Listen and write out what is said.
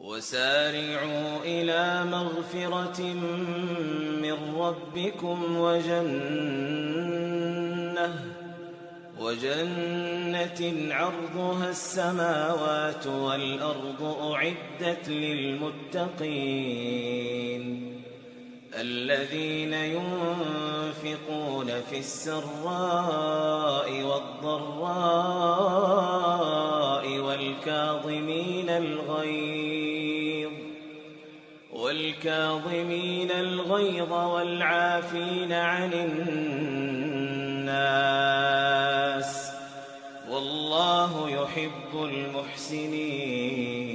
وسارعوا إلى مغفرة من ربكم وجنة عرضها السماوات والأرض أعدت للمتقين الذين ينفقون في السراء والضراء والكاظمين الغيظ والعافين عن الناس والله يحب المحسنين.